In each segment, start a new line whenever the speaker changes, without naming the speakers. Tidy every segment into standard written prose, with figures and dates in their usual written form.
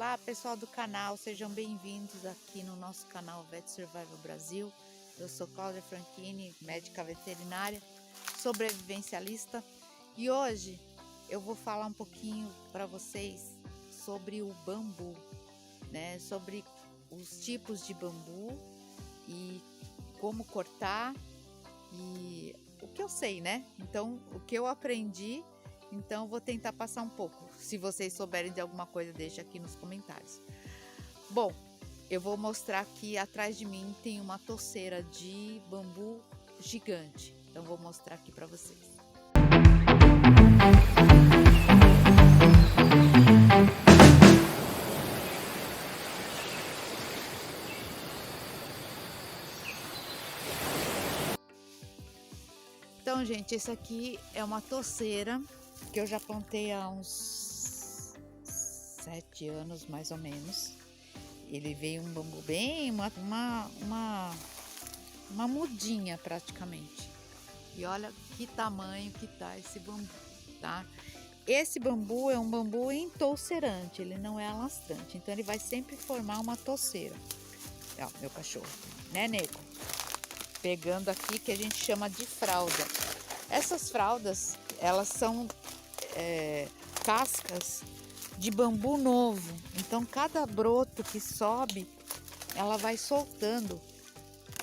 Olá pessoal do canal, sejam bem-vindos aqui no nosso canal Vet Survival Brasil. Eu sou Cláudia Franchini, médica veterinária, sobrevivencialista, e hoje eu vou falar um pouquinho para vocês sobre o bambu, né? Sobre os tipos de bambu e como cortar e o que eu sei, né? Então, o que eu aprendi. Então, vou tentar passar um pouco. Se vocês souberem de alguma coisa, deixa aqui nos comentários. Bom, eu vou mostrar que atrás de mim tem uma toceira de bambu gigante. Então, vou mostrar aqui para vocês. Então, gente, esse aqui é uma toceira que eu já plantei há uns 7 anos, mais ou menos. Ele veio um bambu bem, uma mudinha praticamente. E olha que tamanho que tá esse bambu, tá? Esse bambu é um bambu entoucerante, ele não é alastrante. Então ele vai sempre formar uma toceira. Ó, meu cachorro, né, Nego? Pegando aqui, que a gente chama de fralda. Essas fraldas, elas são cascas de bambu novo. Então cada broto que sobe, ela vai soltando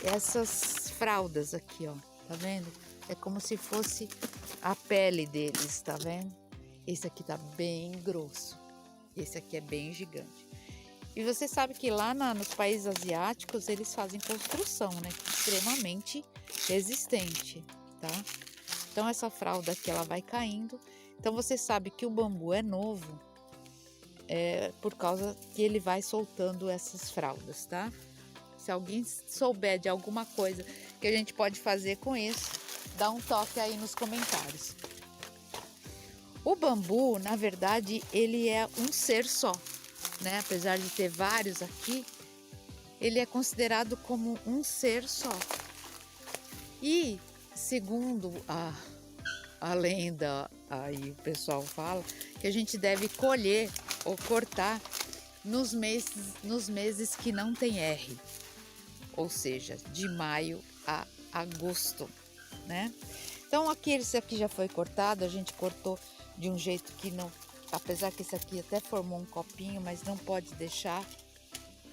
essas fraldas aqui, ó. Tá vendo? É como se fosse a pele deles, tá vendo? Esse aqui tá bem grosso. Esse aqui é bem gigante. E você sabe que lá nos países asiáticos eles fazem construção, né? Extremamente resistente, tá? Então essa fralda aqui ela vai caindo. Então você sabe que o bambu é novo por causa que ele vai soltando essas fraldas, tá? Se alguém souber de alguma coisa que a gente pode fazer com isso, dá um toque aí nos comentários. O bambu, na verdade, ele é um ser só, né? Apesar de ter vários aqui, ele é considerado como um ser só. E segundo a lenda, aí o pessoal fala que a gente deve colher ou cortar nos meses que não tem R, ou seja, de maio a agosto, né? Então aqui, esse aqui já foi cortado, a gente cortou de um jeito que não, apesar que esse aqui até formou um copinho, mas não pode deixar,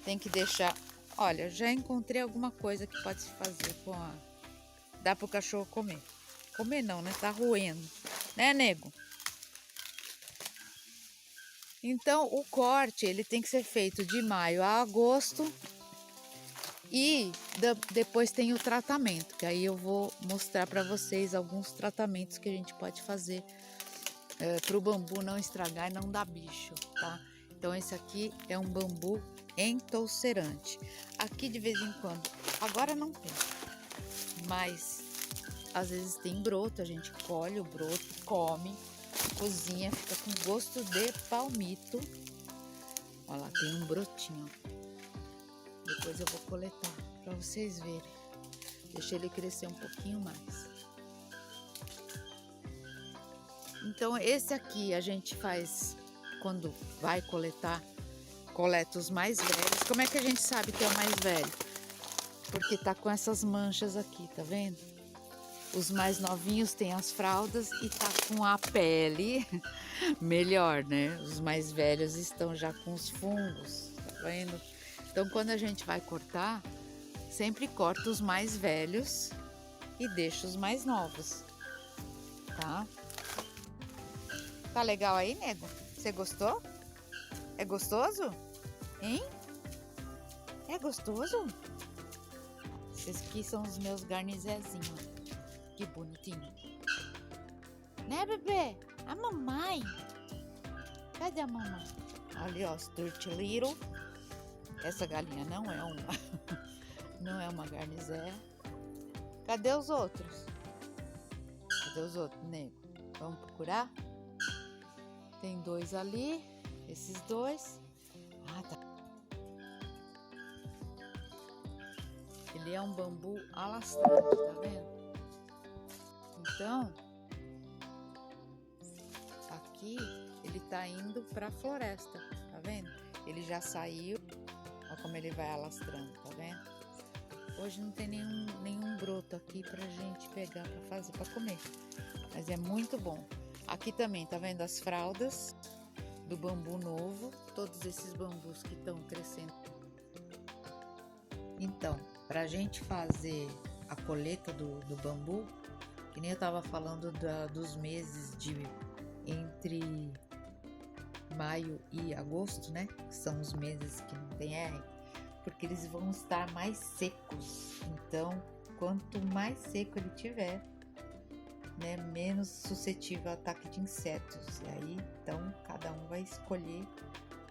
tem que deixar. Olha, já encontrei alguma coisa que pode se fazer com dá pro cachorro comer. Comer não, né? Tá roendo, né, Nego? Então, o corte, ele tem que ser feito de maio a agosto e depois tem o tratamento, que aí eu vou mostrar para vocês alguns tratamentos que a gente pode fazer para o bambu não estragar e não dar bicho, tá? Então, esse aqui é um bambu entoucerante. Aqui, de vez em quando, agora não tem, mas às vezes tem broto, a gente colhe o broto, come, cozinha, fica com gosto de palmito. Olha lá, tem um brotinho. Depois eu vou coletar para vocês verem. Deixa ele crescer um pouquinho mais. Então esse aqui a gente faz quando vai coletar, coleta os mais velhos. Como é que a gente sabe que é o mais velho? Porque tá com essas manchas aqui, tá vendo? Os mais novinhos têm as fraldas e tá com a pele melhor, né? Os mais velhos estão já com os fungos, tá vendo? Então, quando a gente vai cortar, sempre corta os mais velhos e deixa os mais novos, tá? Tá legal aí, Nego? Você gostou? É gostoso? Hein? É gostoso? Esses aqui são os meus garnizezinhos. Que bonitinho. Né, bebê? A mamãe. Cadê a mamãe? Ali, ó, Stuart Little. Essa galinha não é não é uma garnizé. Cadê os outros? Cadê os outros, Nego? Vamos procurar? Tem dois ali. Esses dois. Ah, tá. Ele é um bambu alastrante, tá vendo? Então, aqui ele tá indo pra floresta, tá vendo? Ele já saiu, olha como ele vai alastrando, tá vendo? Hoje não tem nenhum broto aqui pra gente pegar pra fazer, pra comer, mas é muito bom. Aqui também, tá vendo as fraldas do bambu novo, todos esses bambus que estão crescendo. Então, pra gente fazer a colheita do bambu, que nem eu tava falando dos meses de entre maio e agosto, né? Que são os meses que não tem R, porque eles vão estar mais secos. Então, quanto mais seco ele tiver, né, menos suscetível ao ataque de insetos. E aí, então, cada um vai escolher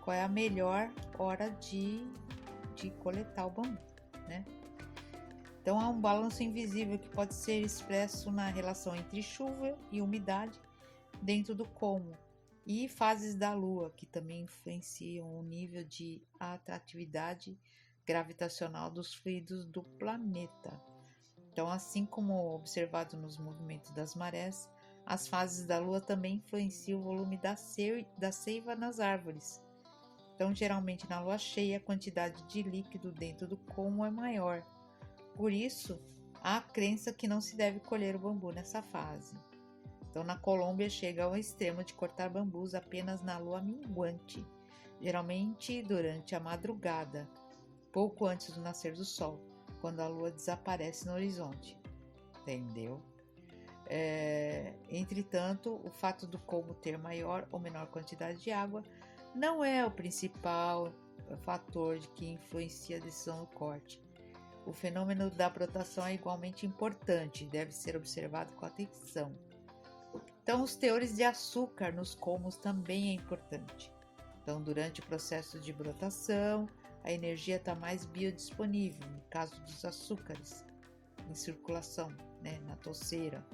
qual é a melhor hora de coletar o bambu, né? Então, há um balanço invisível que pode ser expresso na relação entre chuva e umidade dentro do como, e fases da Lua, que também influenciam o nível de atratividade gravitacional dos fluidos do planeta. Então, assim como observado nos movimentos das marés, as fases da Lua também influenciam o volume da seiva nas árvores. Então, geralmente na lua cheia, a quantidade de líquido dentro do como é maior. Por isso, há a crença que não se deve colher o bambu nessa fase. Então, na Colômbia, chega ao extremo de cortar bambus apenas na lua minguante, geralmente durante a madrugada, pouco antes do nascer do sol, quando a lua desaparece no horizonte. Entendeu? Entretanto, o fato do como ter maior ou menor quantidade de água não é o principal fator que influencia a decisão do corte. O fenômeno da brotação é igualmente importante e deve ser observado com atenção. Então, os teores de açúcar nos colmos também é importante. Então, durante o processo de brotação, a energia está mais biodisponível, no caso dos açúcares em circulação, né, na toceira,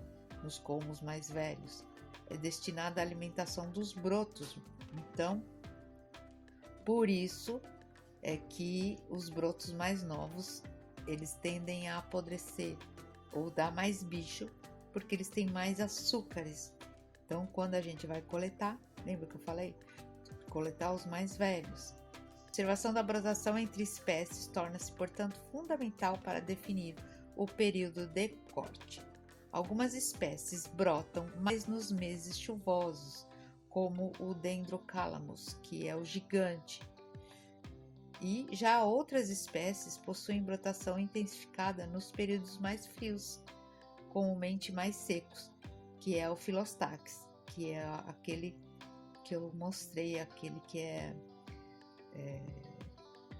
nos colmos mais velhos. É destinada à alimentação dos brotos. Então, por isso é que os brotos mais novos, eles tendem a apodrecer ou dar mais bicho, porque eles têm mais açúcares. Então, quando a gente vai coletar, lembra que eu falei? Coletar os mais velhos. A observação da brotação entre espécies torna-se, portanto, fundamental para definir o período de corte. Algumas espécies brotam mais nos meses chuvosos, como o Dendrocalamus, que é o gigante. E já outras espécies possuem brotação intensificada nos períodos mais frios, comumente mais secos, que é o Filostax, que é aquele que eu mostrei, aquele que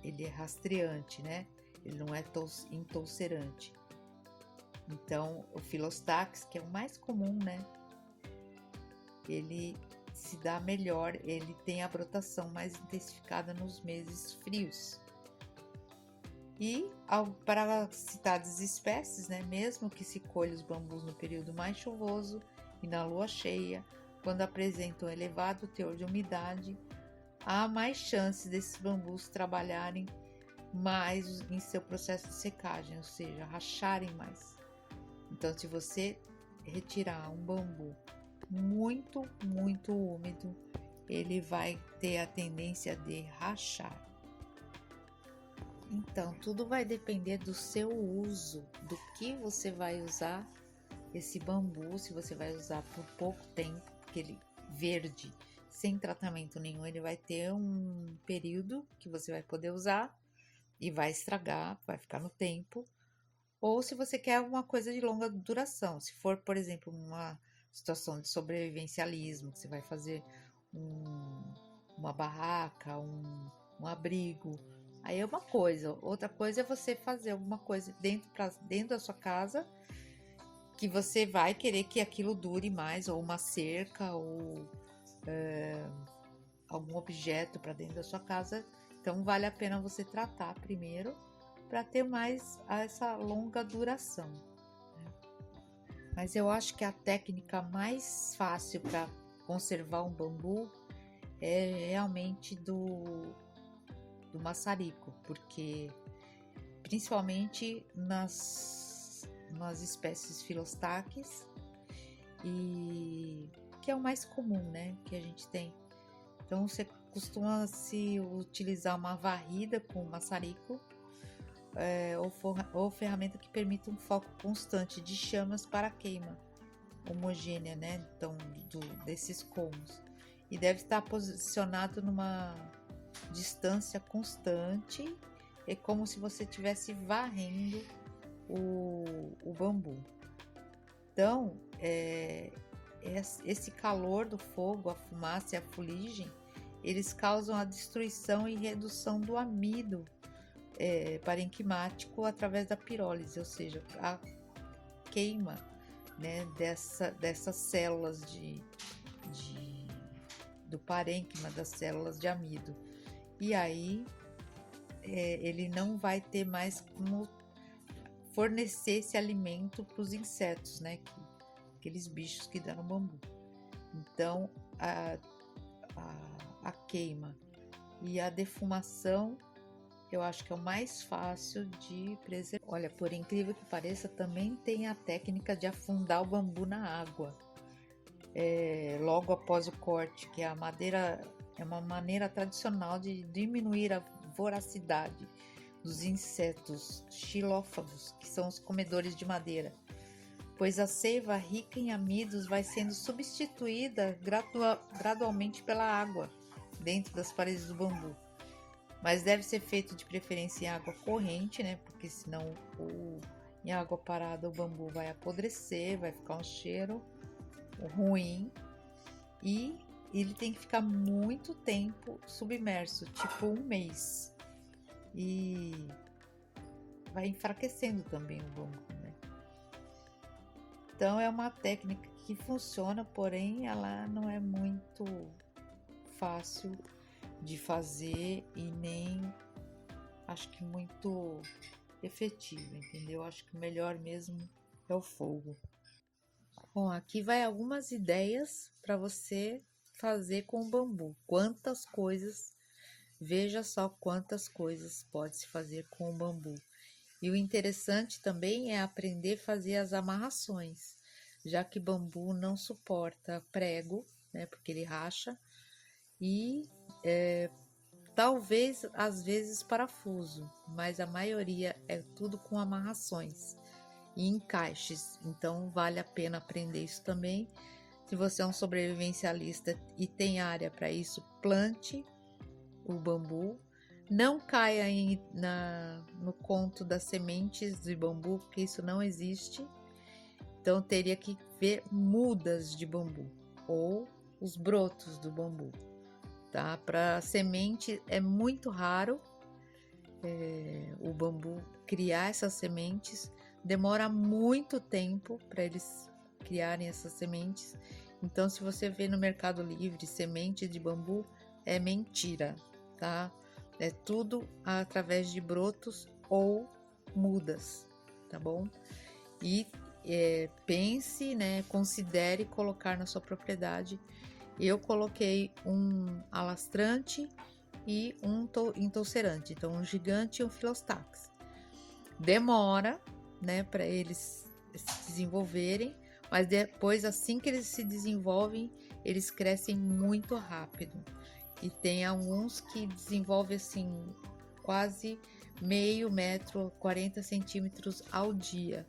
ele é rastreante, né? Ele não é intolcerante. Então, o Filostax, que é o mais comum, né? Ele se dá melhor, ele tem a brotação mais intensificada nos meses frios. E para citadas espécies, né, mesmo que se colhe os bambus no período mais chuvoso e na lua cheia, quando apresentam elevado teor de umidade, há mais chances desses bambus trabalharem mais em seu processo de secagem, ou seja, racharem mais. Então, se você retirar um bambu muito úmido, ele vai ter a tendência de rachar. Então, tudo vai depender do seu uso, do que você vai usar esse bambu, se você vai usar por pouco tempo, porque ele verde, sem tratamento nenhum, ele vai ter um período que você vai poder usar e vai estragar, vai ficar no tempo. Ou se você quer alguma coisa de longa duração, se for, por exemplo, uma situação de sobrevivencialismo, que você vai fazer uma barraca, um abrigo, aí é uma coisa. Outra coisa é você fazer alguma coisa dentro da sua casa, que você vai querer que aquilo dure mais, ou uma cerca, ou algum objeto para dentro da sua casa. Então, vale a pena você tratar primeiro, para ter mais essa longa duração. Mas eu acho que a técnica mais fácil para conservar um bambu é realmente do maçarico, porque principalmente nas espécies Filostaques, e que é o mais comum, né, que a gente tem. Então você costuma-se utilizar uma varrida com maçarico ou ferramenta que permita um foco constante de chamas para a queima homogênea, né? Então, desses cômodos. E deve estar posicionado numa distância constante, é como se você estivesse varrendo o bambu. Então, esse calor do fogo, a fumaça e a fuligem, eles causam a destruição e redução do amido parenquimático através da pirólise, ou seja, a queima, né, dessas células do parênquima, das células de amido. E aí ele não vai ter mais como fornecer esse alimento para os insetos, né, aqueles bichos que dão no bambu. Então a queima e a defumação eu acho que é o mais fácil de preservar. Olha, por incrível que pareça, também tem a técnica de afundar o bambu na água logo após o corte, que é uma maneira tradicional de diminuir a voracidade dos insetos xilófagos, que são os comedores de madeira, pois a seiva rica em amidos vai sendo substituída gradualmente pela água dentro das paredes do bambu. Mas deve ser feito de preferência em água corrente, né? Porque senão em água parada o bambu vai apodrecer, vai ficar um cheiro ruim e ele tem que ficar muito tempo submerso, tipo 1 mês. E vai enfraquecendo também o bambu, né? Então é uma técnica que funciona, porém ela não é muito fácil de fazer e nem acho que muito efetiva, entendeu? Acho que o melhor mesmo é o fogo. Bom, aqui vai algumas ideias para você fazer com o bambu. Veja só quantas coisas pode se fazer com o bambu. E o interessante também é aprender a fazer as amarrações, já que bambu não suporta prego, né, porque ele racha, e talvez às vezes parafuso, mas a maioria é tudo com amarrações e encaixes, então vale a pena aprender isso também. Se você é um sobrevivencialista e tem área para isso, plante o bambu. Não caia no conto das sementes de bambu, porque isso não existe. Então teria que ver mudas de bambu ou os brotos do bambu. Tá? Para semente é muito raro o bambu criar essas sementes, demora muito tempo para eles criarem essas sementes. Então, se você vê no Mercado Livre semente de bambu, é mentira, tá? É tudo através de brotos ou mudas, tá bom? E pense, né? Considere colocar na sua propriedade. Eu coloquei um alastrante e um entulcerante, então um gigante e um filostax. Demora, né, para eles se desenvolverem, mas depois, assim que eles se desenvolvem, eles crescem muito rápido. E tem alguns que desenvolvem assim quase meio metro, 40 centímetros ao dia.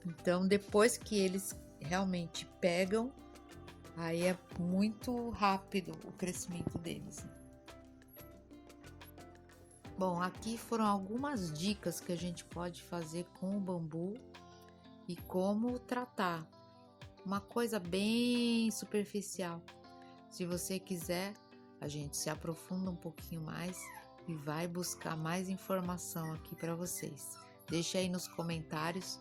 Então, depois que eles realmente pegam, aí é muito rápido o crescimento deles. Bom, aqui foram algumas dicas que a gente pode fazer com o bambu e como tratar. Uma coisa bem superficial. Se você quiser, a gente se aprofunda um pouquinho mais e vai buscar mais informação aqui para vocês. Deixe aí nos comentários